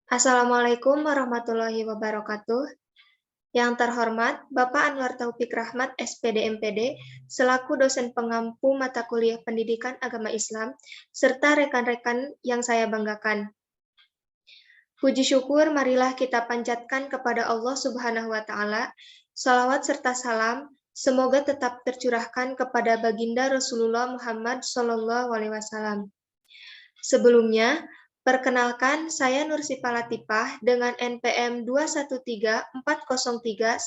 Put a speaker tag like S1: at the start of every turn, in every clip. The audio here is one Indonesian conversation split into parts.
S1: Assalamualaikum warahmatullahi wabarakatuh. Yang terhormat Bapak Anwar Taufik Rahmat, SPD MPD, selaku dosen pengampu mata kuliah Pendidikan Agama Islam, serta rekan-rekan yang saya banggakan. Puji syukur marilah kita panjatkan kepada Allah Subhanahu wa Ta'ala. Salawat serta salam semoga tetap tercurahkan kepada Baginda Rasulullah Muhammad SAW. Sebelumnya, perkenalkan saya Nursipa Latifah dengan NPM 213403135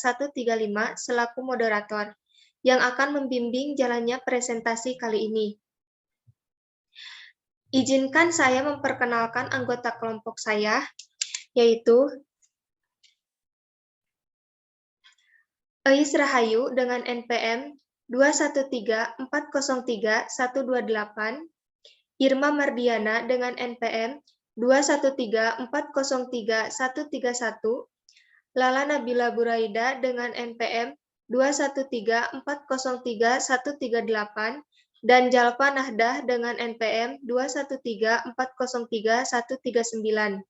S1: selaku moderator yang akan membimbing jalannya presentasi kali ini. Izinkan saya memperkenalkan anggota kelompok saya, yaitu Eis Rahayu dengan NPM 213403128, Irma Mardiana dengan NPM 213403131, Lala Nabila Buraida dengan NPM 213403138, dan Jalfa Nahdah dengan NPM 213403139.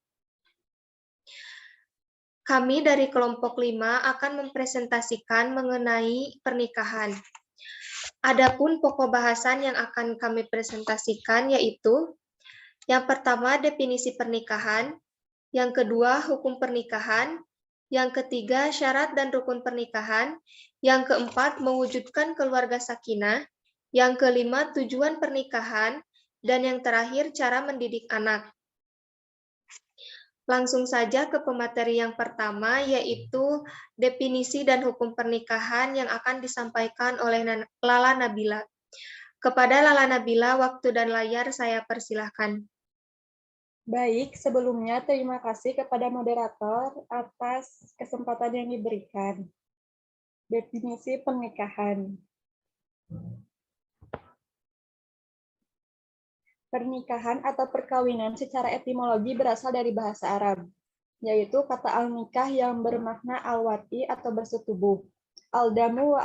S1: Kami dari kelompok 5 akan mempresentasikan mengenai pernikahan. Adapun pokok bahasan yang akan kami presentasikan yaitu yang pertama definisi pernikahan, yang kedua hukum pernikahan, yang ketiga syarat dan rukun pernikahan, yang keempat mewujudkan keluarga sakinah, yang kelima tujuan pernikahan, dan yang terakhir cara mendidik anak. Langsung saja ke pemateri yang pertama, yaitu definisi dan hukum pernikahan yang akan disampaikan oleh Lala Nabila. Kepada Lala Nabila, waktu dan layar saya persilahkan.
S2: Baik, sebelumnya terima kasih kepada moderator atas kesempatan yang diberikan. Definisi pernikahan. Pernikahan atau perkawinan secara etimologi berasal dari bahasa Arab, yaitu kata al-nikah yang bermakna al-wati atau bersetubuh. Al-damu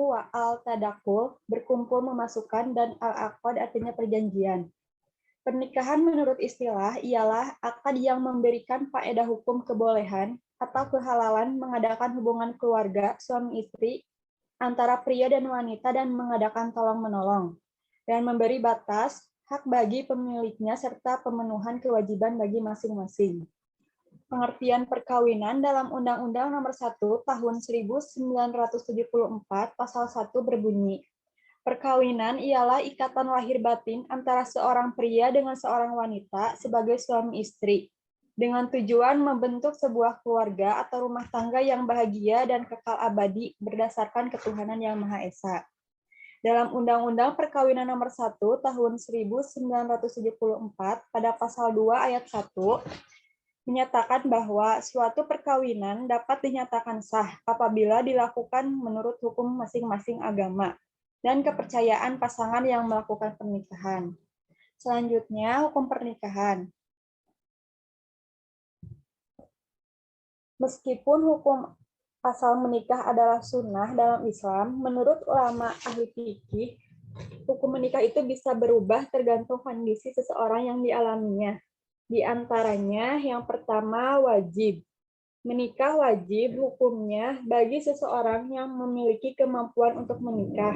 S2: wa al-tadakul, berkumpul memasukkan, dan al-aqad artinya perjanjian. Pernikahan menurut istilah ialah akad yang memberikan faedah hukum kebolehan atau kehalalan mengadakan hubungan keluarga suami istri antara pria dan wanita dan mengadakan tolong-menolong, dan memberi batas, hak bagi pemiliknya serta pemenuhan kewajiban bagi masing-masing. Pengertian perkawinan dalam Undang-Undang Nomor 1 Tahun 1974 Pasal 1 berbunyi, perkawinan ialah ikatan lahir batin antara seorang pria dengan seorang wanita sebagai suami istri, dengan tujuan membentuk sebuah keluarga atau rumah tangga yang bahagia dan kekal abadi berdasarkan ketuhanan yang Maha Esa. Dalam Undang-Undang Perkawinan Nomor 1 Tahun 1974 pada Pasal 2 Ayat 1 menyatakan bahwa suatu perkawinan dapat dinyatakan sah apabila dilakukan menurut hukum masing-masing agama dan kepercayaan pasangan yang melakukan pernikahan. Selanjutnya, hukum pernikahan. Meskipun hukum asal menikah adalah sunnah dalam Islam, menurut ulama ahli fikih, hukum menikah itu bisa berubah tergantung kondisi seseorang yang dialaminya. Di antaranya, yang pertama wajib. Menikah wajib hukumnya bagi seseorang yang memiliki kemampuan untuk menikah,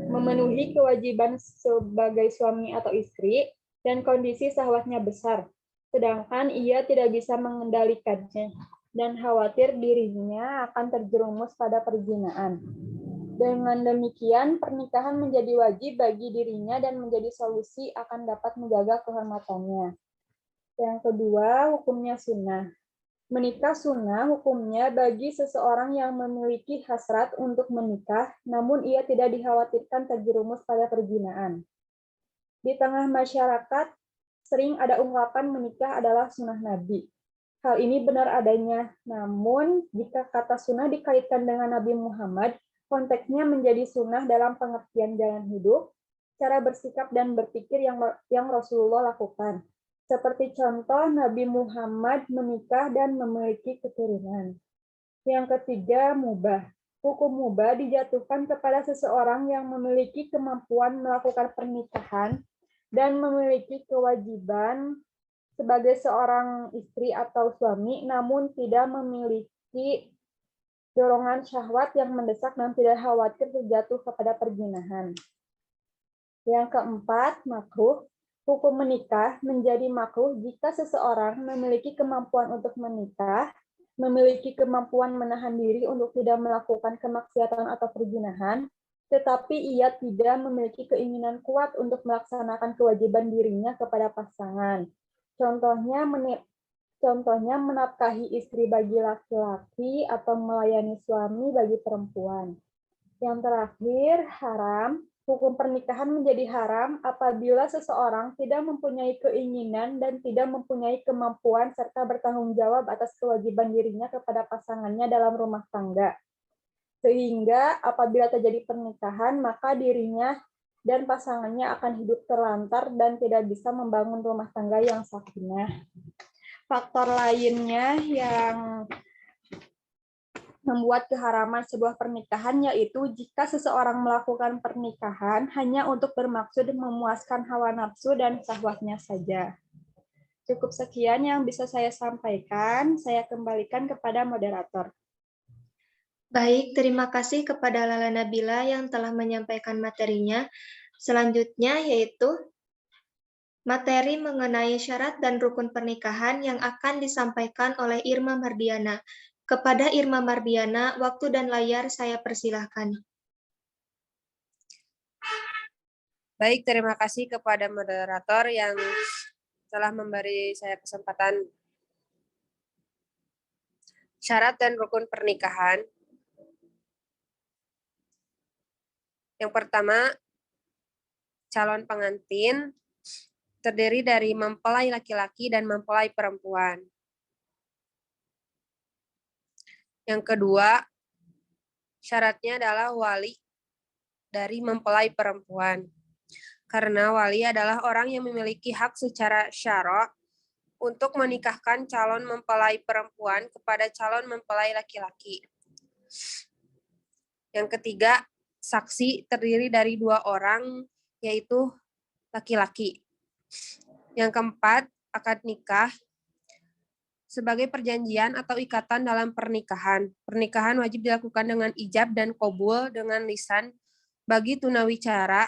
S2: memenuhi kewajiban sebagai suami atau istri, dan kondisi syahwatnya besar, sedangkan ia tidak bisa mengendalikannya dan khawatir dirinya akan terjerumus pada perzinahan. Dengan demikian, pernikahan menjadi wajib bagi dirinya dan menjadi solusi akan dapat menjaga kehormatannya. Yang kedua, hukumnya sunnah. Menikah sunnah hukumnya bagi seseorang yang memiliki hasrat untuk menikah, namun ia tidak dikhawatirkan terjerumus pada perzinahan. Di tengah masyarakat, sering ada ungkapan menikah adalah sunnah Nabi. Hal ini benar adanya, namun jika kata sunnah dikaitkan dengan Nabi Muhammad, konteksnya menjadi sunnah dalam pengertian jalan hidup, cara bersikap dan berpikir yang Rasulullah lakukan. Seperti contoh Nabi Muhammad menikah dan memiliki keturunan. Yang ketiga, mubah. Hukum mubah dijatuhkan kepada seseorang yang memiliki kemampuan melakukan pernikahan dan memiliki kewajiban sebagai seorang istri atau suami, namun tidak memiliki dorongan syahwat yang mendesak dan tidak khawatir terjatuh kepada perzinahan. Yang keempat, makruh. Hukum menikah menjadi makruh jika seseorang memiliki kemampuan untuk menikah, memiliki kemampuan menahan diri untuk tidak melakukan kemaksiatan atau perzinahan, tetapi ia tidak memiliki keinginan kuat untuk melaksanakan kewajiban dirinya kepada pasangan. Contohnya menafkahi istri bagi laki-laki atau melayani suami bagi perempuan. Yang terakhir, haram. Hukum pernikahan menjadi haram apabila seseorang tidak mempunyai keinginan dan tidak mempunyai kemampuan serta bertanggung jawab atas kewajiban dirinya kepada pasangannya dalam rumah tangga. Sehingga apabila terjadi pernikahan, maka dirinya dan pasangannya akan hidup terlantar dan tidak bisa membangun rumah tangga yang sakinah. Faktor lainnya yang membuat keharaman sebuah pernikahan yaitu jika seseorang melakukan pernikahan hanya untuk bermaksud memuaskan hawa nafsu dan syahwatnya saja. Cukup sekian yang bisa saya sampaikan. Saya kembalikan kepada moderator.
S1: Baik, terima kasih kepada Lala Nabila yang telah menyampaikan materinya. Selanjutnya yaitu materi mengenai syarat dan rukun pernikahan yang akan disampaikan oleh Irma Mardiana. Kepada Irma Mardiana, waktu dan layar saya persilahkan.
S3: Baik, terima kasih kepada moderator yang telah memberi saya kesempatan. Syarat dan rukun pernikahan. Yang pertama, calon pengantin terdiri dari mempelai laki-laki dan mempelai perempuan. Yang kedua, syaratnya adalah wali dari mempelai perempuan. Karena wali adalah orang yang memiliki hak secara syara untuk menikahkan calon mempelai perempuan kepada calon mempelai laki-laki. Yang ketiga, saksi terdiri dari 2 orang, yaitu laki-laki. Yang keempat, akad nikah sebagai perjanjian atau ikatan dalam pernikahan. Pernikahan wajib dilakukan dengan ijab dan qabul dengan lisan. Bagi tunawicara,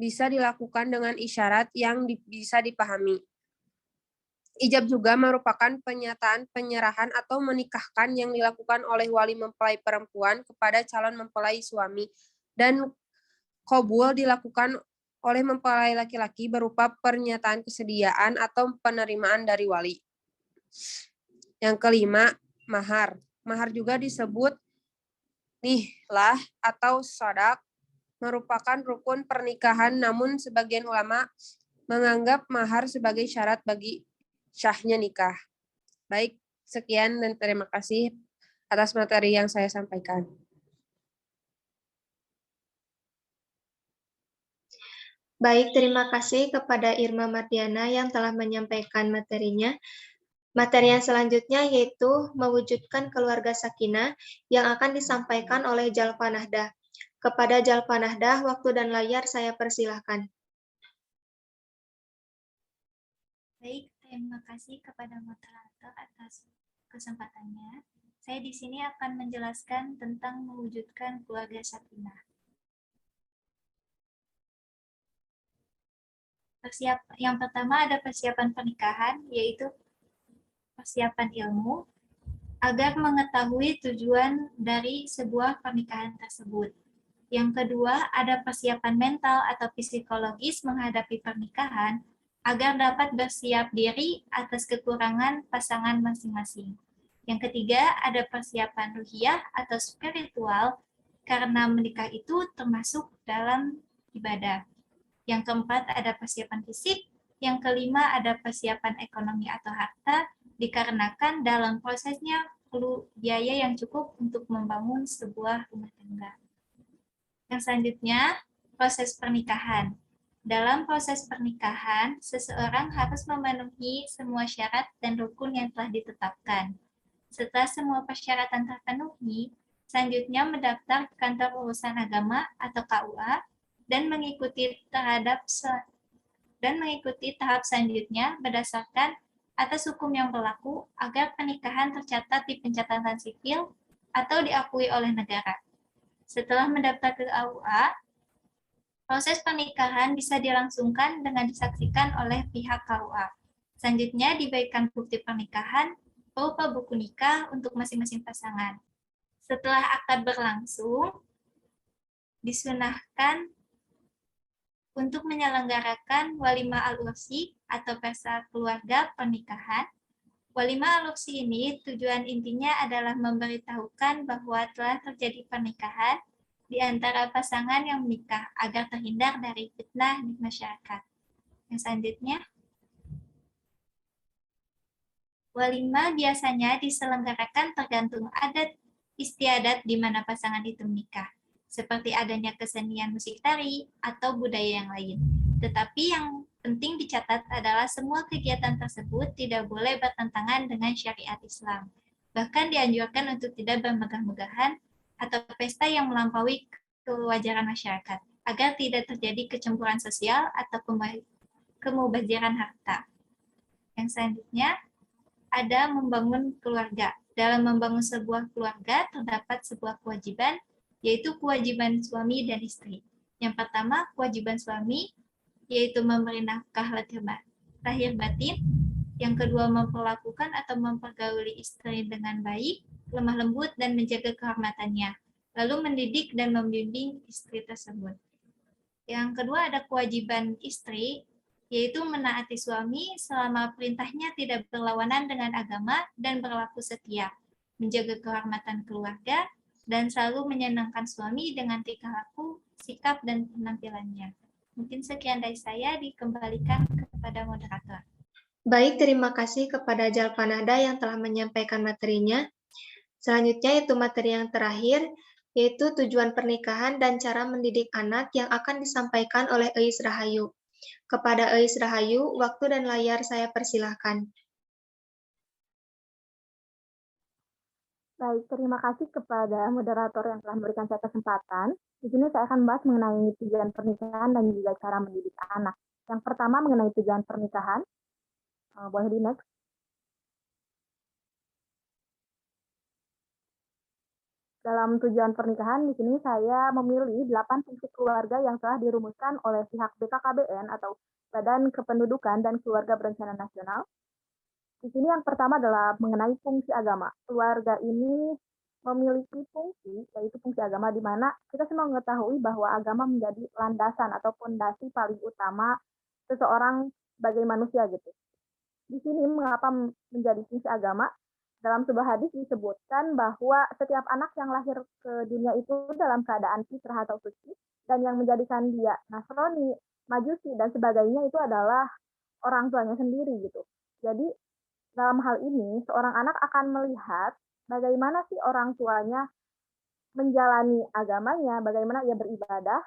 S3: bisa dilakukan dengan isyarat yang bisa dipahami. Ijab juga merupakan penyataan penyerahan atau menikahkan yang dilakukan oleh wali mempelai perempuan kepada calon mempelai suami. Dan qabul dilakukan oleh mempelai laki-laki berupa pernyataan kesediaan atau penerimaan dari wali. Yang kelima, mahar. Mahar juga disebut nihlah atau sodak, merupakan rukun pernikahan, namun sebagian ulama menganggap mahar sebagai syarat bagi syahnya nikah. Baik, sekian dan terima kasih atas materi yang saya sampaikan.
S1: Baik, terima kasih kepada Irma Mardiana yang telah menyampaikan materinya. Materi yang selanjutnya yaitu mewujudkan keluarga sakinah yang akan disampaikan oleh Jalfa Nahdah. Kepada Jalfa Nahdah, waktu dan layar saya persilahkan.
S4: Baik, terima kasih kepada moderator atas kesempatannya. Saya di sini akan menjelaskan tentang mewujudkan keluarga sakinah. Yang pertama ada persiapan pernikahan, yaitu persiapan ilmu agar mengetahui tujuan dari sebuah pernikahan tersebut. Yang kedua, ada persiapan mental atau psikologis menghadapi pernikahan agar dapat bersiap diri atas kekurangan pasangan masing-masing. Yang ketiga, ada persiapan ruhiyah atau spiritual karena menikah itu termasuk dalam ibadah. Yang keempat, ada persiapan fisik. Yang kelima, ada persiapan ekonomi atau harta dikarenakan dalam prosesnya perlu biaya yang cukup untuk membangun sebuah rumah tangga. Yang selanjutnya, proses pernikahan. Dalam proses pernikahan, seseorang harus memenuhi semua syarat dan rukun yang telah ditetapkan. Setelah semua persyaratan terpenuhi, selanjutnya mendaftar ke kantor urusan agama atau KUA dan mengikuti terhadap dan mengikuti tahap selanjutnya berdasarkan atas hukum yang berlaku agar pernikahan tercatat di pencatatan sipil atau diakui oleh negara. Setelah mendaftar ke KUA, proses pernikahan bisa dilangsungkan dengan disaksikan oleh pihak KUA. Selanjutnya diberikan bukti pernikahan berupa buku nikah untuk masing-masing pasangan. Setelah akad berlangsung, disunahkan untuk menyelenggarakan walimah al-ursi atau pesta keluarga pernikahan. Walimah al-ursi ini tujuan intinya adalah memberitahukan bahwa telah terjadi pernikahan di antara pasangan yang menikah agar terhindar dari fitnah di masyarakat. Yang selanjutnya, walimah biasanya diselenggarakan tergantung adat istiadat di mana pasangan itu menikah, seperti adanya kesenian musik tari atau budaya yang lain. Tetapi yang penting dicatat adalah semua kegiatan tersebut tidak boleh bertentangan dengan syariat Islam. Bahkan dianjurkan untuk tidak bermegah-megahan atau pesta yang melampaui kewajaran masyarakat, agar tidak terjadi kecemburuan sosial atau kemubaziran harta. Yang selanjutnya, ada membangun keluarga. Dalam membangun sebuah keluarga terdapat sebuah kewajiban, yaitu kewajiban suami dan istri. Yang pertama, kewajiban suami, yaitu memberi nafkah lahir batin. Yang kedua, memperlakukan atau mempergauli istri dengan baik, lemah lembut, dan menjaga kehormatannya. Lalu mendidik dan membimbing istri tersebut. Yang kedua, ada kewajiban istri, yaitu menaati suami selama perintahnya tidak berlawanan dengan agama dan berlaku setia, menjaga kehormatan keluarga, dan selalu menyenangkan suami dengan tingkah laku, sikap, dan penampilannya. Mungkin sekian dari saya, dikembalikan kepada moderator.
S1: Baik, terima kasih kepada Jalfanada yang telah menyampaikan materinya. Selanjutnya itu materi yang terakhir, yaitu tujuan pernikahan dan cara mendidik anak yang akan disampaikan oleh Eis Rahayu. Kepada Eis Rahayu, waktu dan layar saya persilahkan.
S2: Baik, terima kasih kepada moderator yang telah memberikan saya kesempatan. Di sini saya akan membahas mengenai tujuan pernikahan dan juga cara mendidik anak. Yang pertama mengenai tujuan pernikahan. Boleh di next. Dalam tujuan pernikahan, di sini saya memilih 8 fungsi keluarga yang telah dirumuskan oleh pihak BKKBN atau Badan Kependudukan dan Keluarga Berencana Nasional. Di sini yang pertama adalah mengenai fungsi agama. Keluarga ini memiliki fungsi, yaitu fungsi agama, di mana kita semua mengetahui bahwa agama menjadi landasan atau fondasi paling utama seseorang sebagai manusia gitu. Di sini mengapa menjadi fungsi agama? Dalam sebuah hadis disebutkan bahwa setiap anak yang lahir ke dunia itu dalam keadaan fitrah atau suci, dan yang menjadikan dia Nasrani, Majusi, dan sebagainya itu adalah orang tuanya sendiri gitu. Jadi dalam hal ini seorang anak akan melihat bagaimana sih orang tuanya menjalani agamanya, bagaimana ia beribadah,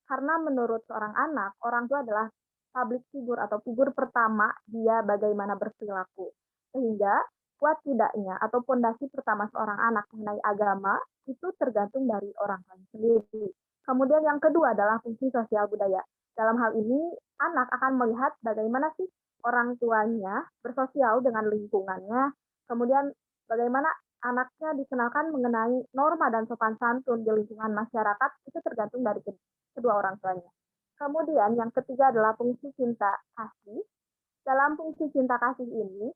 S2: karena menurut seorang anak, orang tua adalah public figure atau figur pertama dia bagaimana berperilaku. Sehingga kuat tidaknya atau fondasi pertama seorang anak mengenai agama itu tergantung dari orang tua sendiri. Kemudian yang kedua adalah fungsi sosial budaya. Dalam hal ini anak akan melihat bagaimana sih orang tuanya bersosial dengan lingkungannya, kemudian bagaimana anaknya dikenalkan mengenai norma dan sopan santun di lingkungan masyarakat, itu tergantung dari kedua orang tuanya. Kemudian yang ketiga adalah fungsi cinta kasih. Dalam fungsi cinta kasih ini,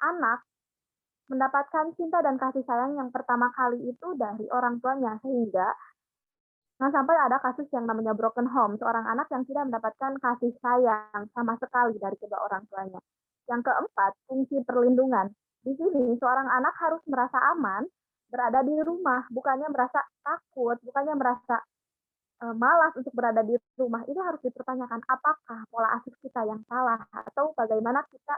S2: anak mendapatkan cinta dan kasih sayang yang pertama kali itu dari orang tuanya, sehingga jangan sampai ada kasus yang namanya broken home, seorang anak yang tidak mendapatkan kasih sayang sama sekali dari kedua orang tuanya. Yang keempat, fungsi perlindungan. Di sini seorang anak harus merasa aman berada di rumah, bukannya merasa takut, bukannya merasa malas untuk berada di rumah. Itu harus dipertanyakan, apakah pola asuh kita yang salah atau bagaimana kita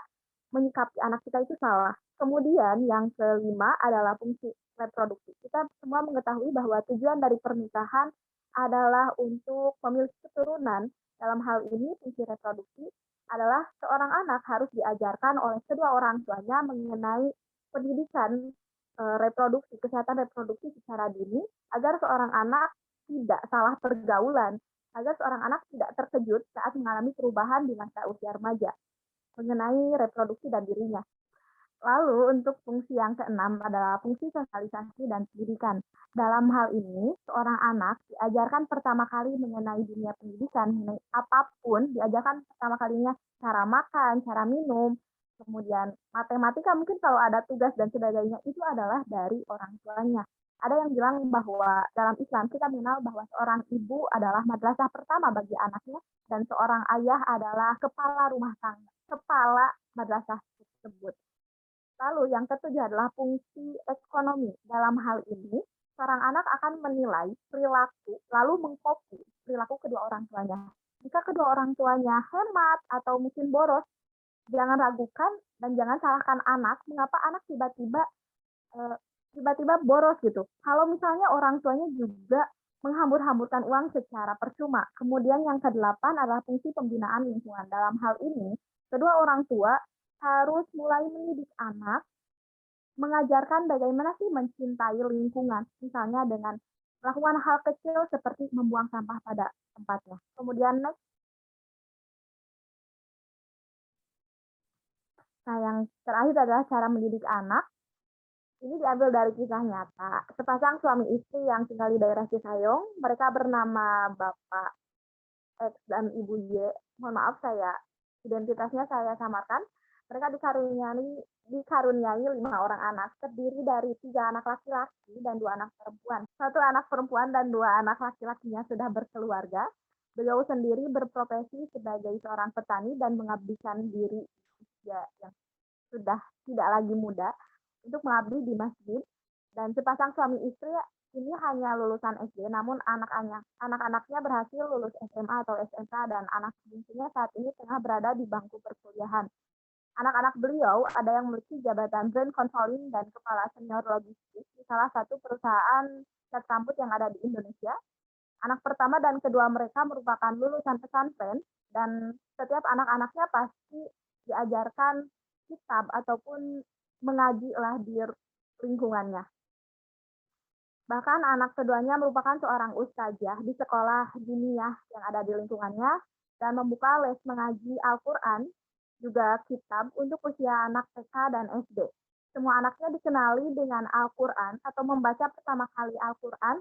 S2: menyikapi anak kita itu salah. Kemudian yang kelima adalah fungsi reproduksi. Kita semua mengetahui bahwa tujuan dari pernikahan adalah untuk memiliki keturunan. Dalam hal ini fungsi reproduksi adalah seorang anak harus diajarkan oleh kedua orang tuanya mengenai pendidikan reproduksi, kesehatan reproduksi secara dini, agar seorang anak tidak salah pergaulan. agar seorang anak tidak terkejut saat mengalami perubahan di masa usia remaja mengenai reproduksi dan dirinya. Lalu untuk fungsi yang keenam adalah fungsi sosialisasi dan pendidikan. Dalam hal ini, seorang anak diajarkan pertama kali mengenai dunia pendidikan, mengenai apapun, diajarkan pertama kalinya cara makan, cara minum, kemudian matematika, mungkin kalau ada tugas dan sebagainya, itu adalah dari orang tuanya. Ada yang bilang bahwa dalam Islam kita mengenal bahwa seorang ibu adalah madrasah pertama bagi anaknya, dan seorang ayah adalah kepala rumah tangga, kepala madrasah tersebut. Lalu yang ketujuh adalah fungsi ekonomi. Dalam hal ini, seorang anak akan menilai perilaku, lalu mengkopi perilaku kedua orang tuanya. Jika kedua orang tuanya hemat atau mungkin boros, jangan ragukan dan jangan salahkan anak, mengapa anak tiba-tiba boros gitu. Kalau misalnya orang tuanya juga menghambur-hamburkan uang secara percuma. Kemudian yang kedelapan adalah fungsi pembinaan lingkungan. Dalam hal ini, kedua orang tua harus mulai mendidik anak, mengajarkan bagaimana sih mencintai lingkungan, misalnya dengan melakukan hal kecil seperti membuang sampah pada tempatnya. Kemudian next, nah yang terakhir adalah cara mendidik anak. Ini diambil dari kisah nyata. Sepasang suami istri yang tinggal di daerah Citayong, mereka bernama Bapak X dan Ibu Y. Mohon maaf identitasnya saya samarkan. Mereka dikaruniai 5 orang anak, terdiri dari 3 anak laki-laki dan 2 anak perempuan. 1 anak perempuan dan 2 anak laki-lakinya sudah berkeluarga. Beliau sendiri berprofesi sebagai seorang petani dan mengabdikan diri yang sudah tidak lagi muda untuk mengabdi di masjid. Dan sepasang suami istri ini hanya lulusan SD, namun anak-anaknya berhasil lulus SMA atau SMK dan anak bungsunya saat ini tengah berada di bangku perkuliahan. Anak-anak beliau ada yang memiliki jabatan brand consulting dan kepala senior logistik di salah satu perusahaan cat rambut yang ada di Indonesia. Anak pertama dan kedua mereka merupakan lulusan pesantren dan setiap anak-anaknya pasti diajarkan kitab ataupun mengaji lah di lingkungannya. Bahkan anak keduanya merupakan seorang ustazah di sekolah diniyah yang ada di lingkungannya dan membuka les mengaji Al-Quran juga kitab untuk usia anak TK dan SD. Semua anaknya dikenali dengan Al-Quran atau membaca pertama kali Al-Quran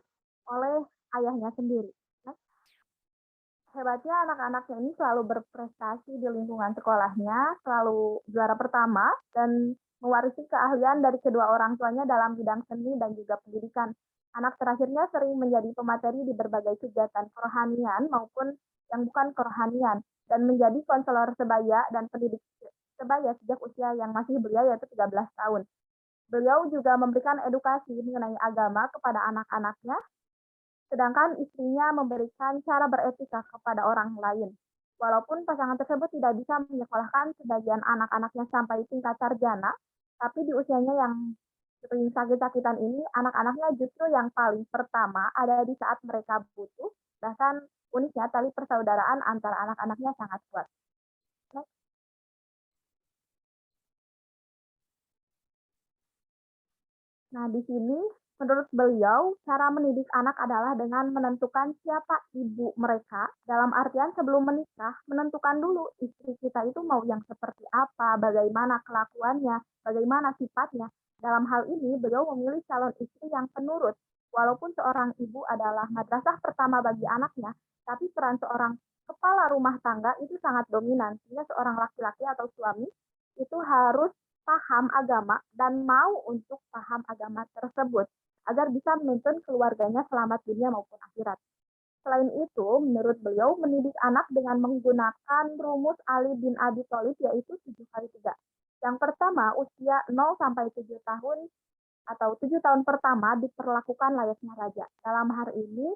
S2: oleh ayahnya sendiri. Hebatnya anak-anaknya ini selalu berprestasi di lingkungan sekolahnya, selalu juara pertama, dan mewarisi keahlian dari kedua orang tuanya dalam bidang seni dan juga pendidikan. Anak terakhirnya sering menjadi pemateri di berbagai kegiatan kerohanian maupun yang bukan kerohanian, dan menjadi konselor sebaya dan pendidik sebaya sejak usia yang masih belia yaitu 13 tahun. Beliau juga memberikan edukasi mengenai agama kepada anak-anaknya, sedangkan istrinya memberikan cara beretika kepada orang lain. Walaupun pasangan tersebut tidak bisa menyekolahkan sebagian anak-anaknya sampai tingkat sarjana, tapi di usianya yang sering sakit-sakitan ini, anak-anaknya justru yang paling pertama ada di saat mereka butuh, bahkan uniknya tali persaudaraan antara anak-anaknya sangat kuat. Nah, di sini menurut beliau, cara mendidik anak adalah dengan menentukan siapa ibu mereka, dalam artian sebelum menikah, menentukan dulu istri kita itu mau yang seperti apa, bagaimana kelakuannya, bagaimana sifatnya. Dalam hal ini, beliau memilih calon istri yang penurut. Walaupun seorang ibu adalah madrasah pertama bagi anaknya, tapi peran seorang kepala rumah tangga itu sangat dominan. Sehingga seorang laki-laki atau suami itu harus paham agama dan mau untuk paham agama tersebut agar bisa menuntun keluarganya selamat dunia maupun akhirat. Selain itu, menurut beliau, mendidik anak dengan menggunakan rumus Ali bin Abi Thalib yaitu 7x3. Yang pertama, usia 0 sampai 7 tahun atau 7 tahun pertama diperlakukan layaknya raja. Dalam hal ini,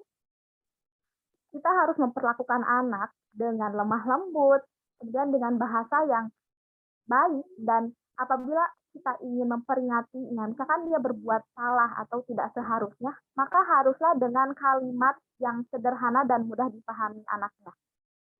S2: kita harus memperlakukan anak dengan lemah lembut, kemudian dengan bahasa yang baik, dan apabila kita ingin memperingatnya, misalkan dia berbuat salah atau tidak seharusnya, maka haruslah dengan kalimat yang sederhana dan mudah dipahami anaknya.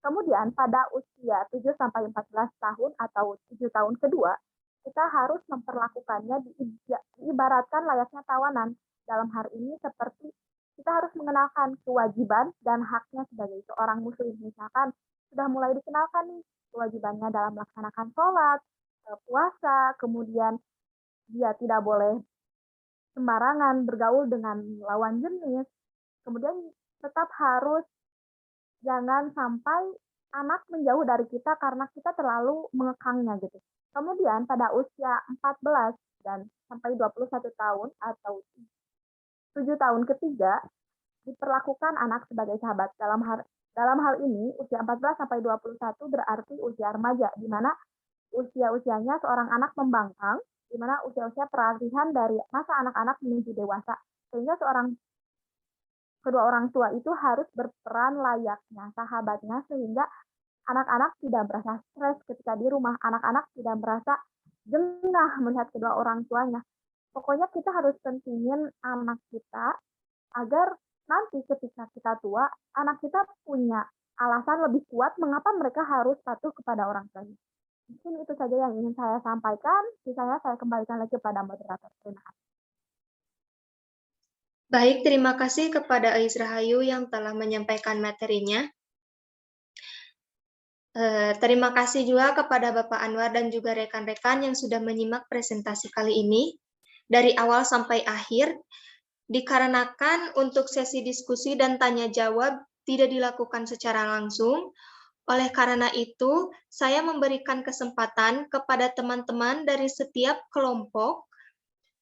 S2: Kemudian pada usia 7-14 tahun atau 7 tahun kedua, kita harus memperlakukannya diibaratkan layaknya tawanan. Dalam hal ini seperti kita harus mengenalkan kewajiban dan haknya sebagai seorang muslim. Misalkan sudah mulai dikenalkan nih kewajibannya dalam melaksanakan sholat, puasa, kemudian dia tidak boleh sembarangan bergaul dengan lawan jenis, kemudian tetap harus jangan sampai anak menjauh dari kita karena kita terlalu mengekangnya gitu. Kemudian pada usia 14 dan sampai 21 tahun atau 7 tahun ketiga, diperlakukan anak sebagai sahabat. Dalam hal ini, usia 14 sampai 21 berarti usia remaja, di mana usia-usianya seorang anak membangkang, di mana usia-usia peralihan dari masa anak-anak menuju dewasa. Sehingga kedua orang tua itu harus berperan layaknya sahabatnya, sehingga anak-anak tidak merasa stres ketika di rumah, anak-anak tidak merasa jengah melihat kedua orang tuanya. Pokoknya kita harus pentingin anak kita agar nanti ketika kita tua, anak kita punya alasan lebih kuat mengapa mereka harus patuh kepada orang tuanya. Mungkin itu saja yang ingin saya sampaikan. Sisanya saya kembalikan lagi kepada moderator. Terima kasih.
S1: Baik, terima kasih kepada Ais Rahayu yang telah menyampaikan materinya. Terima kasih juga kepada Bapak Anwar dan juga rekan-rekan yang sudah menyimak presentasi kali ini dari awal sampai akhir. Dikarenakan untuk sesi diskusi dan tanya jawab tidak dilakukan secara langsung, oleh karena itu saya memberikan kesempatan kepada teman-teman dari setiap kelompok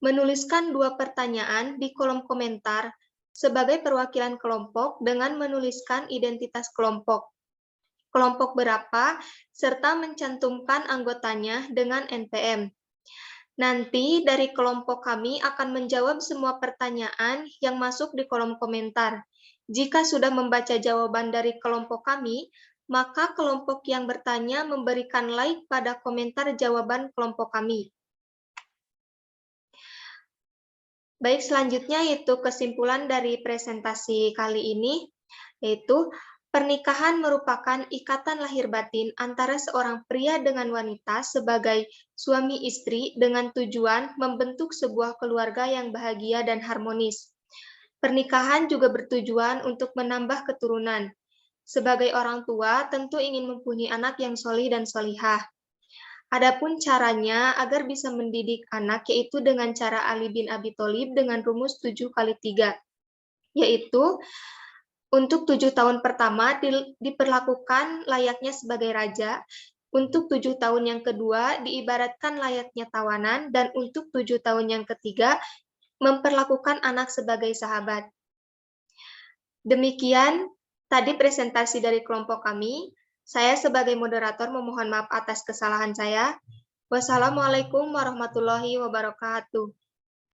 S1: menuliskan 2 pertanyaan di kolom komentar sebagai perwakilan kelompok dengan menuliskan identitas kelompok berapa, serta mencantumkan anggotanya dengan NPM. Nanti dari kelompok kami akan menjawab semua pertanyaan yang masuk di kolom komentar. Jika sudah membaca jawaban dari kelompok kami, maka kelompok yang bertanya memberikan like pada komentar jawaban kelompok kami. Baik, selanjutnya yaitu kesimpulan dari presentasi kali ini, yaitu pernikahan merupakan ikatan lahir batin antara seorang pria dengan wanita sebagai suami istri dengan tujuan membentuk sebuah keluarga yang bahagia dan harmonis. Pernikahan juga bertujuan untuk menambah keturunan. Sebagai orang tua, tentu ingin mempunyai anak yang solih dan solihah. Adapun caranya agar bisa mendidik anak yaitu dengan cara Ali bin Abi Thalib dengan rumus 7x3, yaitu untuk 7 tahun pertama diperlakukan layaknya sebagai raja, untuk 7 tahun yang kedua diibaratkan layaknya tawanan, dan untuk 7 tahun yang ketiga memperlakukan anak sebagai sahabat. Demikian tadi presentasi dari kelompok kami. Saya sebagai moderator memohon maaf atas kesalahan saya. Wassalamualaikum warahmatullahi wabarakatuh.